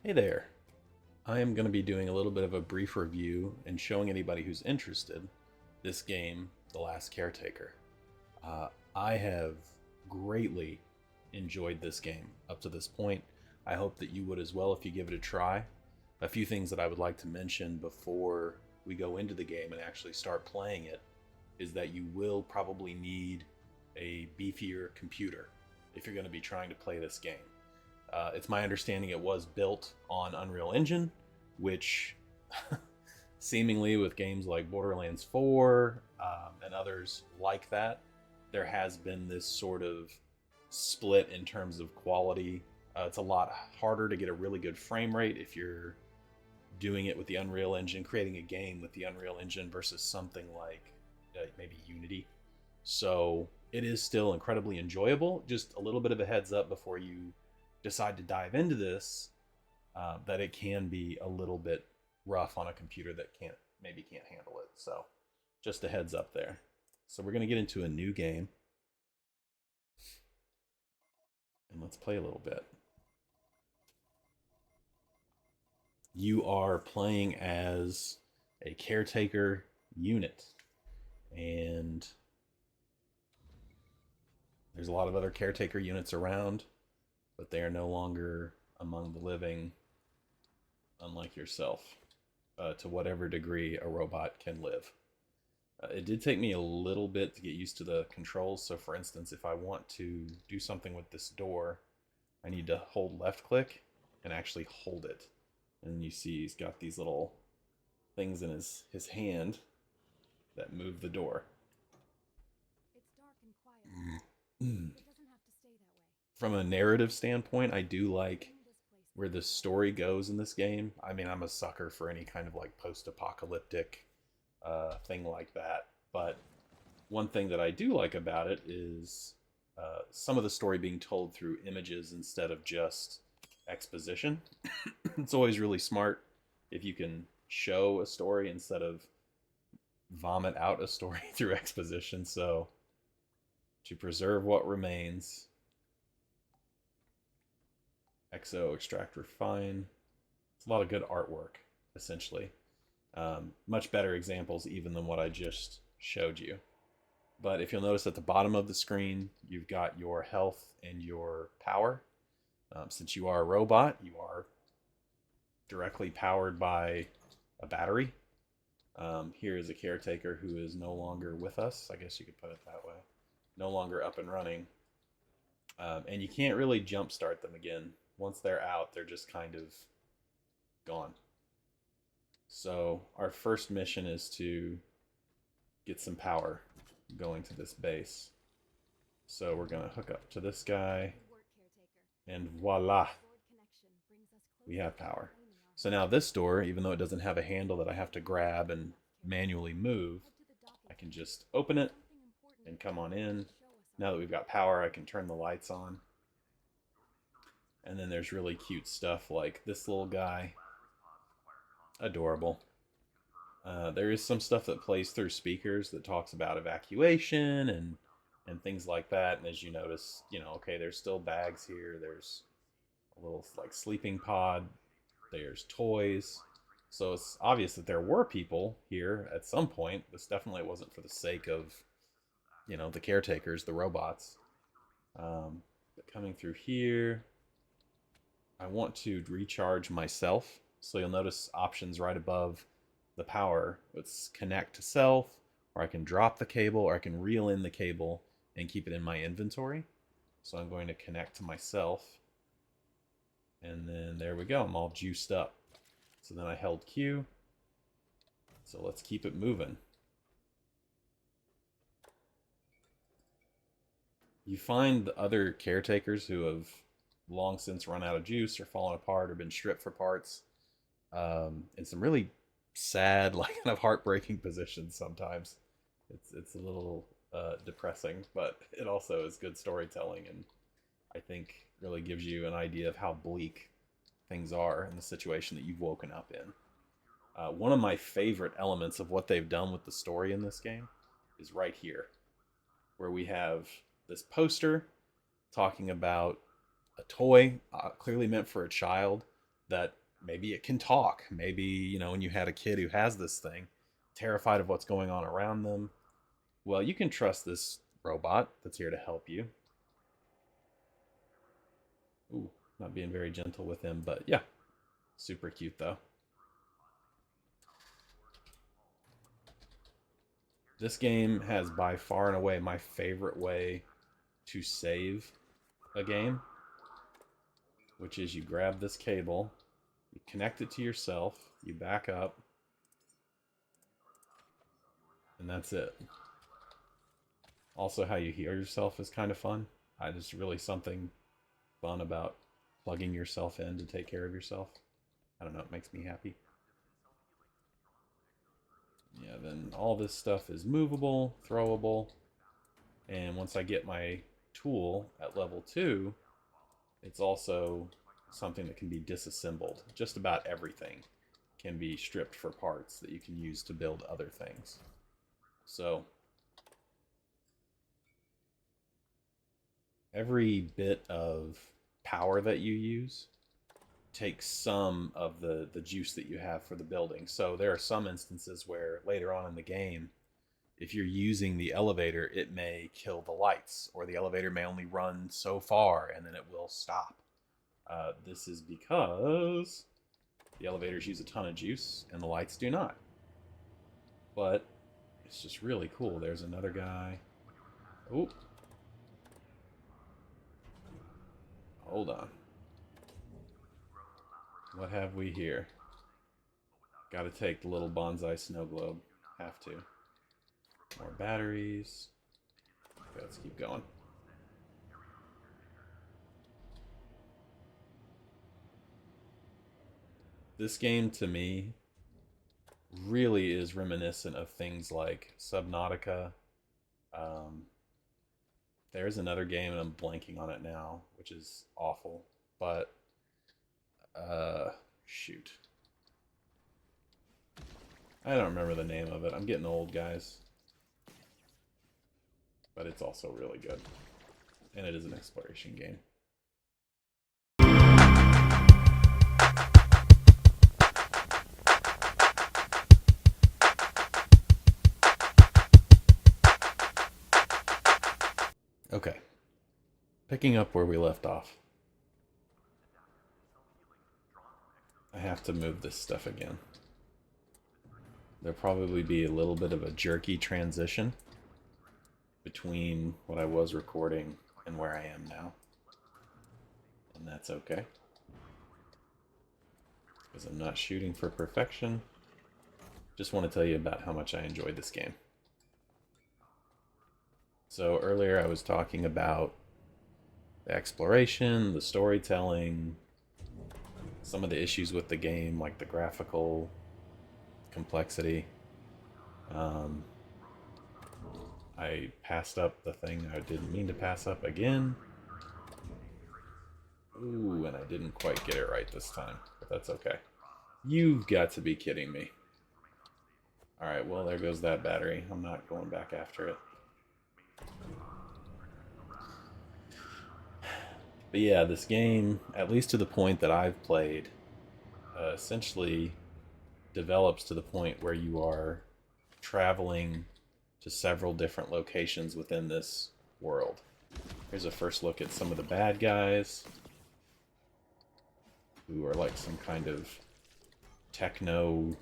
Hey there. I am going to be doing a little bit of a brief review and showing anybody who's interested this game, The Last Caretaker. I have greatly enjoyed this game up to this point. I hope that you would as well if you give it a try. A few things that I would like to mention before we go into the game and actually start playing it is that you will probably need a beefier computer if you're going to be trying to play this game. It's my understanding it was built on Unreal Engine, which seemingly with games like Borderlands 4 and others like that, there has been this sort of split in terms of quality. It's a lot harder to get a really good frame rate if you're doing it with the Unreal Engine, creating a game with the Unreal Engine versus something like maybe Unity. So it is still incredibly enjoyable. Just a little bit of a heads up before you decide to dive into this, that it can be a little bit rough on a computer that can't handle it. So just a heads up there. So we're going to get into a new game and let's play a little bit. You are playing as a caretaker unit, and there's a lot of other caretaker units around, but they are no longer among the living, unlike yourself, to whatever degree a robot can live. It did take me a little bit to get used to the controls. So, for instance, if I want to do something with this door, I need to hold left click and actually hold it. And you see he's got these little things in his hand that move the door. It's dark and quiet now. It doesn't have to stay that way. From a narrative standpoint, I do like Bring this place where the back. story goes in this game. I mean, I'm a sucker for any kind of like post-apocalyptic thing like that. But one thing that I do like about it is some of the story being told through images instead of just exposition. It's always really smart if you can show a story instead of vomit out a story through exposition. So, to preserve what remains, exo extract refine. It's a lot of good artwork, essentially. Much better examples even than what I just showed you. But if you'll notice at the bottom of the screen, you've got your health and your power. Since you are a robot, you are directly powered by a battery. Here is a caretaker who is no longer with us. I guess you could put it that way. No longer up and running. And you can't really jumpstart them again. Once they're out, they're just kind of gone. So our first mission is to get some power going to this base. So we're going to hook up to this guy, Good work, caretaker. and voila, Sword connection brings us we closer have to power. reclaiming our So home. now this door, even though it doesn't have a handle that I have to grab and Caretaker. manually move, Head to the I docket can cage. just open it Something important and is come on waiting in. to show us our Now that we've home. got power, I can turn the lights on. And then there's really cute stuff like this little guy. Adorable. There is some stuff that plays through speakers that talks about evacuation and things like that. And as you notice, okay, there's still bags here. There's a little like sleeping pod. There's toys. So it's obvious that there were people here at some point. This definitely wasn't for the sake of, the caretakers, the robots. But coming through here, I want to recharge myself. So you'll notice options right above the power. It's connect to self, or I can drop the cable, or I can reel in the cable and keep it in my inventory. So I'm going to connect to myself. And then there we go. I'm all juiced up. So then I held Q. So let's keep it moving. You find other caretakers who have long since run out of juice or fallen apart or been stripped for parts, in some really sad, like kind of heartbreaking positions sometimes. It's a little depressing, but it also is good storytelling, and I think really gives you an idea of how bleak things are in the situation that you've woken up in. One of my favorite elements of what they've done with the story in this game is right here, where we have this poster talking about a toy clearly meant for a child that maybe it can talk. Maybe, when you had a kid who has this thing, terrified of what's going on around them, well, you can trust this robot that's here to help you. Ooh, not being very gentle with him, but yeah, super cute though. This game has by far and away my favorite way to save a game, which is you grab this cable, you connect it to yourself, you back up, and that's it. Also, how you heal yourself is kind of fun. Just really something fun about plugging yourself in to take care of yourself. I don't know, it makes me happy. Yeah, then all this stuff is movable, throwable, and once I get my tool at level 2, it's also something that can be disassembled. Just about everything can be stripped for parts that you can use to build other things. So every bit of power that you use takes some of the juice that you have for the building. So there are some instances where later on in the game, if you're using the elevator, it may kill the lights, or the elevator may only run so far and then it will stop. This is because the elevators use a ton of juice and the lights do not. But it's just really cool. There's another guy. Oh, hold on. What have we here? Gotta take the little bonsai snow globe. Have to. More batteries. Okay, let's keep going. This game, to me, really is reminiscent of things like Subnautica. Um, there's another game, and I'm blanking on it now, which is awful. But, shoot. I don't remember the name of it. I'm getting old, guys. But it's also really good. And it is an exploration game. Okay. Picking up where we left off. I have to move this stuff again. There'll probably be a little bit of a jerky transition between what I was recording and where I am now. And that's okay. Because I'm not shooting for perfection. Just want to tell you about how much I enjoyed this game. So earlier I was talking about the exploration, the storytelling, some of the issues with the game, like the graphical complexity. I passed up the thing I didn't mean to pass up again. Ooh, and I didn't quite get it right this time, but that's okay. You've got to be kidding me. Alright, well, there goes that battery. I'm not going back after it. But yeah, this game, at least to the point that I've played, essentially develops to the point where you are traveling to several different locations within this world. Here's a first look at some of the bad guys, who are like some kind of techno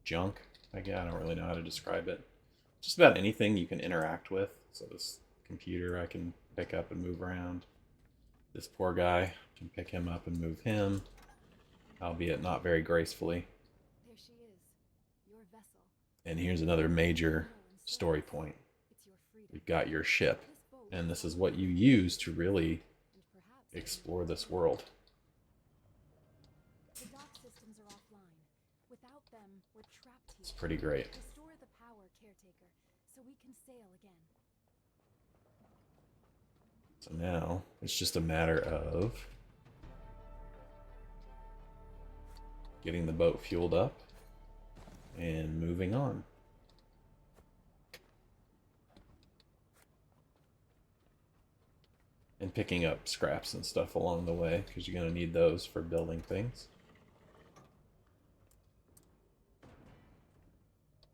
junk. I don't really know how to describe it. Just about anything you can interact with. So this computer I can pick up and move around. This poor guy, can pick him up and move him, albeit not very gracefully. There she is, your vessel. And here's another major story point. It's your freedom. We've got your ship, This boat and this is what you use to really and perhaps explore this world. the dock systems are offline. Without them, we're trapped here. It's pretty great. Restore the power, caretaker, so we can sail again. So now it's just a matter of getting the boat fueled up and moving on. And picking up scraps and stuff along the way, because you're going to need those for building things.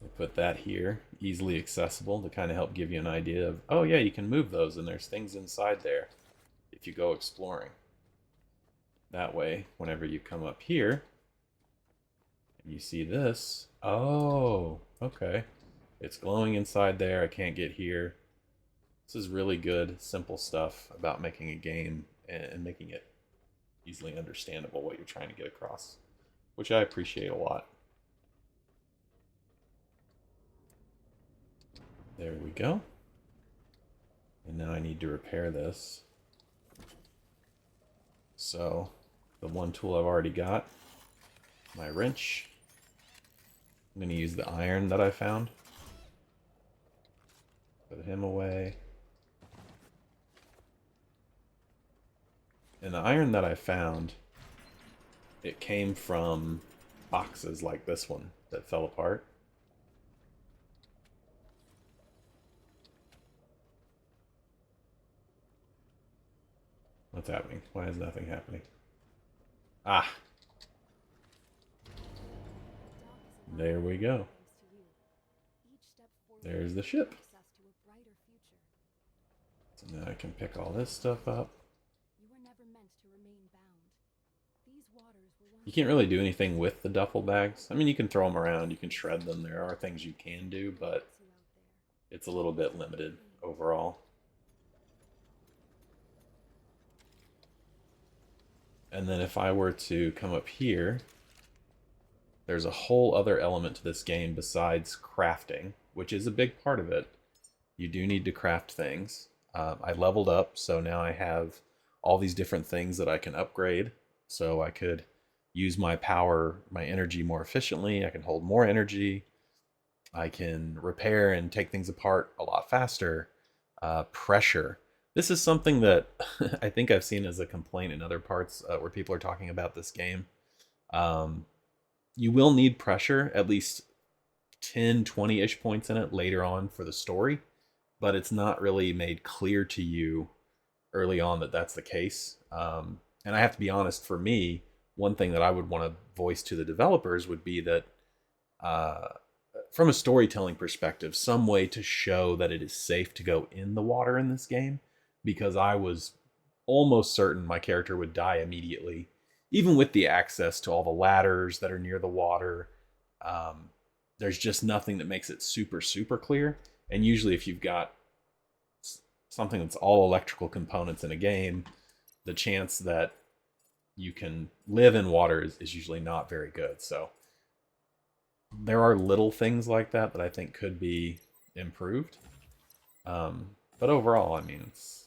I put that here, easily accessible, to kind of help give you an idea of, oh yeah, you can move those and there's things inside there if you go exploring. That way, whenever you come up here and you see this, oh, okay. It's glowing inside there, I can't get here. This is really good, simple stuff about making a game and making it easily understandable what you're trying to get across, which I appreciate a lot. There we go. And now I need to repair this. So, the one tool I've already got, my wrench. I'm going to use the iron that I found. Put him away. And the iron that I found, it came from boxes like this one that fell apart. What's happening? Why is nothing happening? Ah, there we go. There's the ship. So now I can pick all this stuff up. You can't really do anything with the duffel bags. I mean, you can throw them around, you can shred them. There are things you can do, but it's a little bit limited overall. And then if I were to come up here, there's a whole other element to this game besides crafting, which is a big part of it. You do need to craft things. I leveled up, so now I have all these different things that I can upgrade. So I could use my power, my energy more efficiently. I can hold more energy. I can repair and take things apart a lot faster. Pressure. This is something that I think I've seen as a complaint in other parts where people are talking about this game. Um, you will need pressure, at least 10, 20-ish points in it later on for the story, but it's not really made clear to you early on that that's the case. And I have to be honest, for me, one thing that I would want to voice to the developers would be that uh, from a storytelling perspective, some way to show that it is safe to go in the water in this game, because I was almost certain my character would die immediately, even with the access to all the ladders that are near the water. Um, there's just nothing that makes it super, super clear. And usually, if you've got something that's all electrical components in a game, the chance that you can live in water is usually not very good. So there are little things like that that I think could be improved. But overall, I mean, it's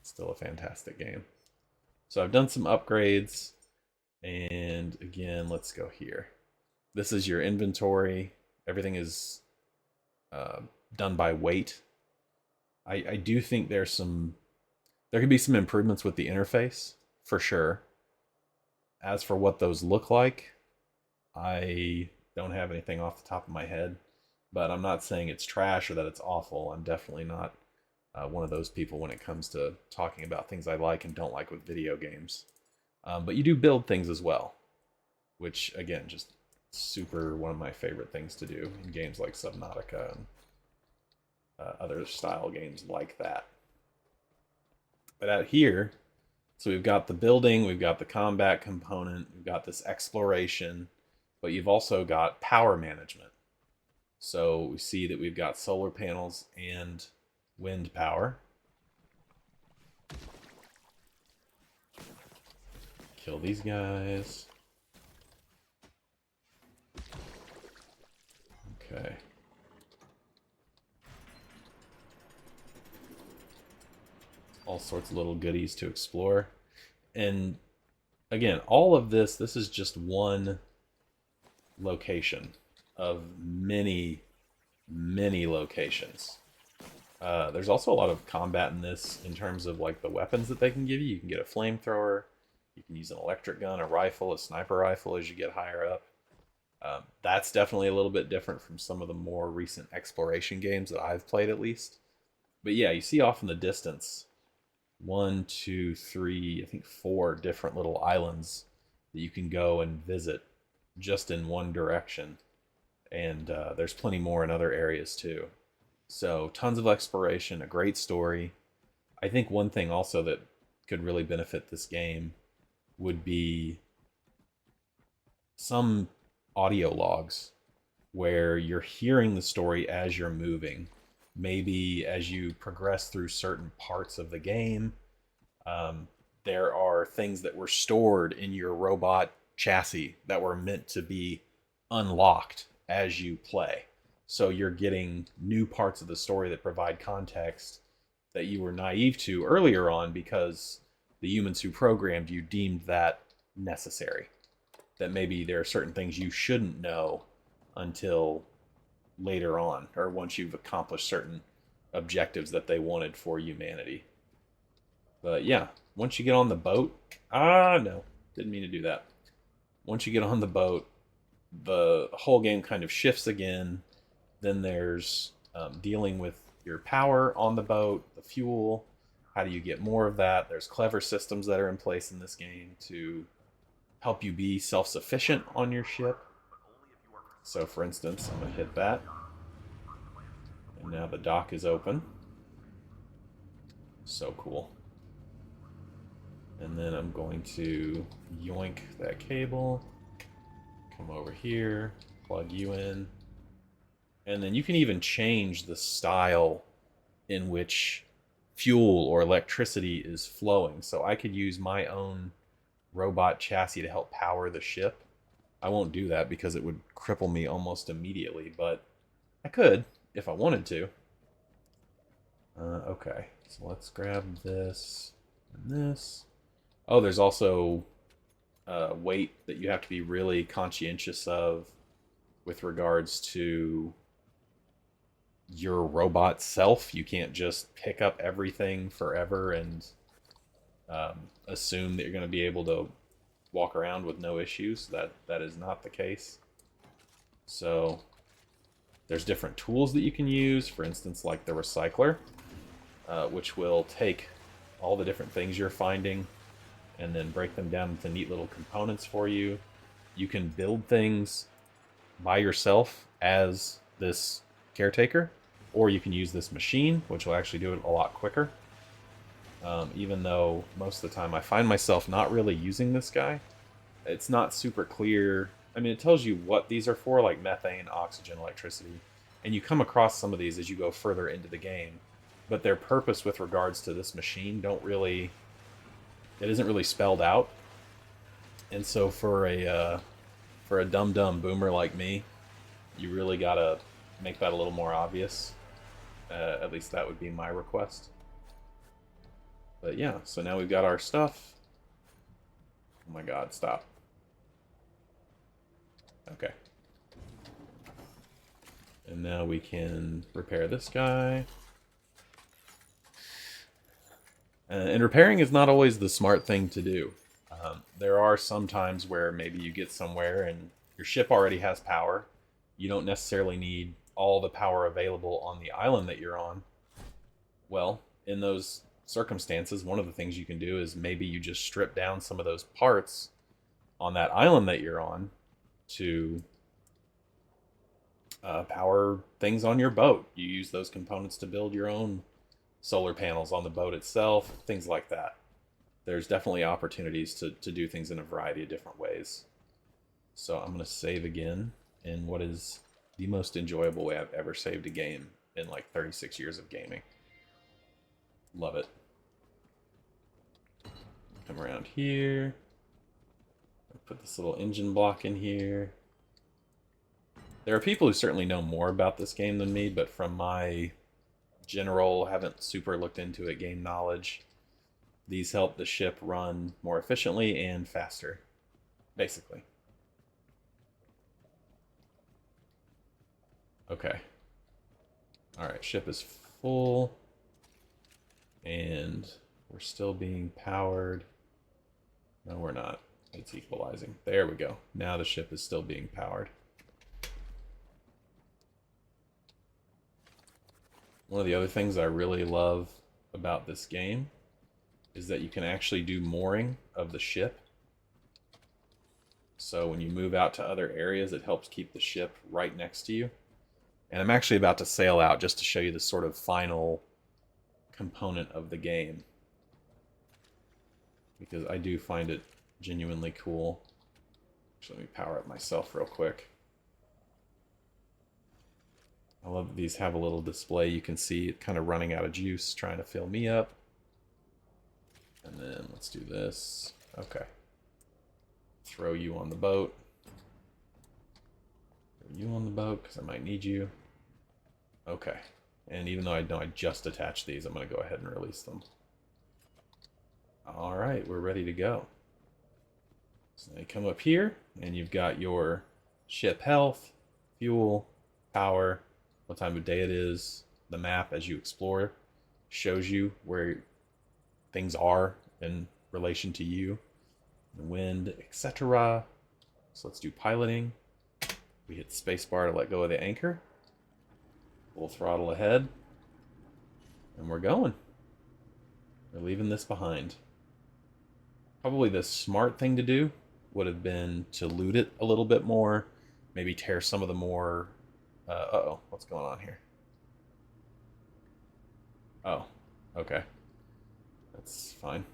still a fantastic game. So I've done some upgrades, and again, let's go here. This is your inventory. Everything is uh, done by weight. I do think there could be some improvements with the interface for sure. As for what those look like, I don't have anything off the top of my head, but I'm not saying it's trash or that it's awful. I'm definitely not one of those people when it comes to talking about things I like and don't like with video games. But you do build things as well, which again, just super one of my favorite things to do in games like Subnautica and other style games like that. But out here, so we've got the building, we've got the combat component, we've got this exploration, but you've also got power management. So we see that we've got solar panels and wind power. Kill these guys. Okay. All sorts of little goodies to explore. And again, all of this is just one location of many, many locations. There's also a lot of combat in this in terms of like the weapons that they can give you. You can get a flamethrower, you can use an electric gun, a rifle, a sniper rifle as you get higher up. That's definitely a little bit different from some of the more recent exploration games that I've played, at least. But yeah, you see off in the distance one, two, three, I think four different little islands that you can go and visit just in one direction. and there's plenty more in other areas too. So tons of exploration, a great story. I think one thing also that could really benefit this game would be some audio logs where you're hearing the story as you're moving. Maybe as you progress through certain parts of the game, um, there are things that were stored in your robot chassis that were meant to be unlocked as you play. So you're getting new parts of the story that provide context that you were naive to earlier on because the humans who programmed you deemed that necessary. That maybe there are certain things you shouldn't know until later on, or once you've accomplished certain objectives that they wanted for humanity. But yeah, once you get on the boat, no, didn't mean to do that. Once you get on the boat, the whole game kind of shifts again. Then there's dealing with your power on the boat, the fuel. How do you get more of that? There's clever systems that are in place in this game to help you be self sufficient on your ship. So, for instance, I'm going to hit that. And now the dock is open. So cool. And then I'm going to yoink that cable. Come over here, plug you in. And then you can even change the style in which fuel or electricity is flowing. So I could use my own robot chassis to help power the ship. I won't do that because it would cripple me almost immediately, but I could if I wanted to. Okay, so let's grab this and this. Oh, there's also weight that you have to be really conscientious of with regards to your robot self. You can't just pick up everything forever and assume that you're going to be able to walk around with no issues. That is not the case. So there's different tools that you can use. For instance, like the recycler, which will take all the different things you're finding and then break them down into neat little components for you. You can build things by yourself as this caretaker, or you can use this machine, which will actually do it a lot quicker. Even though most of the time I find myself not really using this guy. It's not super clear. I mean, it tells you what these are for, like methane, oxygen, electricity. And you come across some of these as you go further into the game. But their purpose with regards to this machine it isn't really spelled out. And so for a dumb boomer like me, you really gotta make that a little more obvious. At least that would be my request. But yeah, so now we've got our stuff. Oh my god, stop. Okay. And now we can repair this guy. And repairing is not always the smart thing to do. There are some times where maybe you get somewhere and your ship already has power. You don't necessarily need all the power available on the island that you're on. Well, in those circumstances, one of the things you can do is maybe you just strip down some of those parts on that island that you're on to power things on your boat. You use those components to build your own solar panels on the boat itself, things like that. There's definitely opportunities to do things in a variety of different ways. So I'm going to save again in what is the most enjoyable way I've ever saved a game in like 36 years of gaming. Love it. Come around here. Put this little engine block in here. There are people who certainly know more about this game than me, but from my general, haven't super looked into it, game knowledge, these help the ship run more efficiently and faster, basically. Okay. Alright, ship is full. And we're still being powered. No, we're not. It's equalizing. There we go. Now the ship is still being powered. One of the other things I really love about this game is that you can actually do mooring of the ship. So when you move out to other areas, it helps keep the ship right next to you. And I'm actually about to sail out just to show you the sort of final component of the game, because I do find it genuinely cool. Actually, let me power up myself real quick. I love that these have a little display. You can see it kind of running out of juice, trying to fill me up. And then let's do this. Okay. Throw you on the boat. Throw you on the boat, because I might need you. Okay. And even though I know I just attached these, I'm going to go ahead and release them. Alright, we're ready to go. So you come up here, and you've got your ship health, fuel, power, what time of day it is. The map, as you explore, shows you where things are in relation to you, the wind, etc. So let's do piloting. We hit spacebar to let go of the anchor. Full throttle ahead. And we're going. We're leaving this behind. Probably the smart thing to do would have been to loot it a little bit more. Maybe tear some of the more... uh-oh, what's going on here? Oh, okay. That's fine.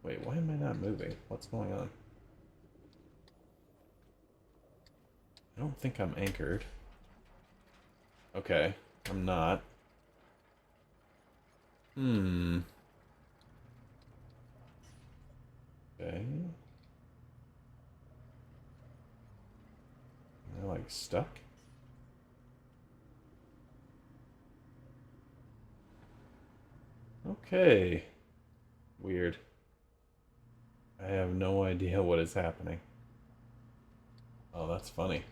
Wait, why am I not moving? What's going on? I don't think I'm anchored. Okay, I'm not. Okay. Am I like stuck? Okay. Weird. I have no idea what is happening. Oh, that's funny.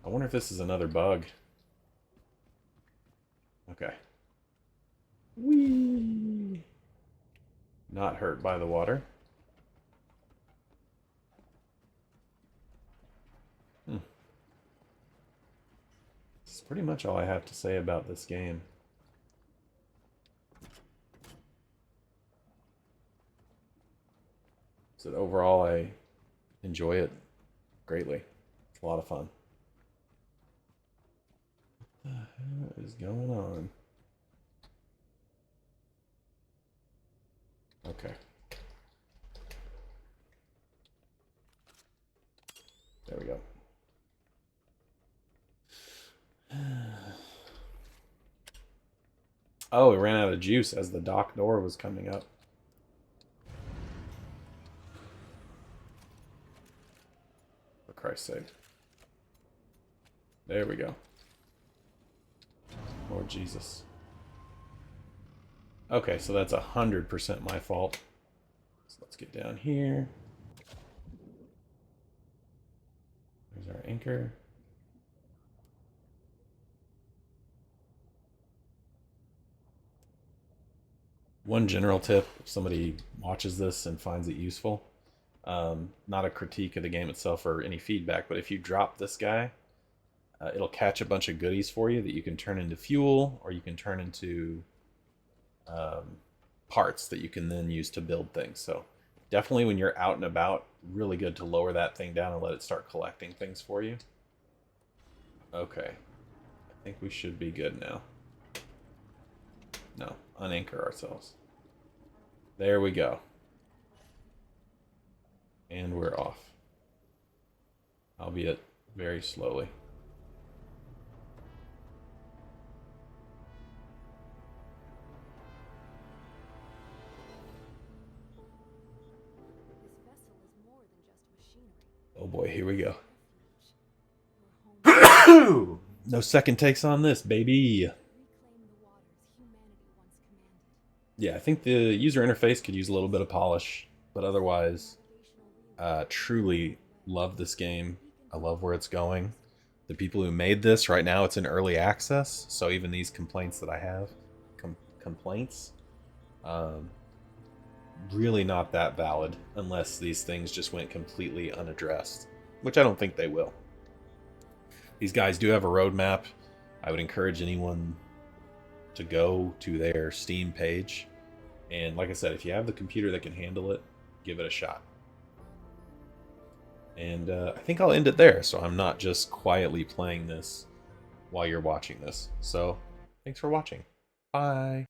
I wonder if this is another bug. Okay. Whee! Not hurt by the water. This is pretty much all I have to say about this game. So overall, I enjoy it greatly. It's a lot of fun. What the hell is going on? Okay. There we go. Oh, it ran out of juice as the dock door was coming up. For Christ's sake. There we go. Lord Jesus. Okay, so that's 100% my fault. So let's get down here. There's our anchor. One general tip, if somebody watches this and finds it useful, not a critique of the game itself or any feedback, but if you drop this guy, it'll catch a bunch of goodies for you that you can turn into fuel, or you can turn into parts that you can then use to build things. So definitely when you're out and about, really good to lower that thing down and let it start collecting things for you. Okay. I think we should be good now. No, unanchor ourselves. There we go. And we're off. Albeit very slowly. This vessel is more than just machinery. Oh boy, here we go. We're home. No second takes on this, baby. Reclaim the waters humanity once commanded. Yeah, I think the user interface could use a little bit of polish, but otherwise, truly love this game. I love where it's going. The people who made this, right now it's in early access, so even these complaints that I have, really not that valid unless these things just went completely unaddressed, which I don't think they will. These guys do have a roadmap. I would encourage anyone to go to their Steam page. And like I said, if you have the computer that can handle it, give it a shot. And I think I'll end it there, so I'm not just quietly playing this while you're watching this. So, thanks for watching. Bye.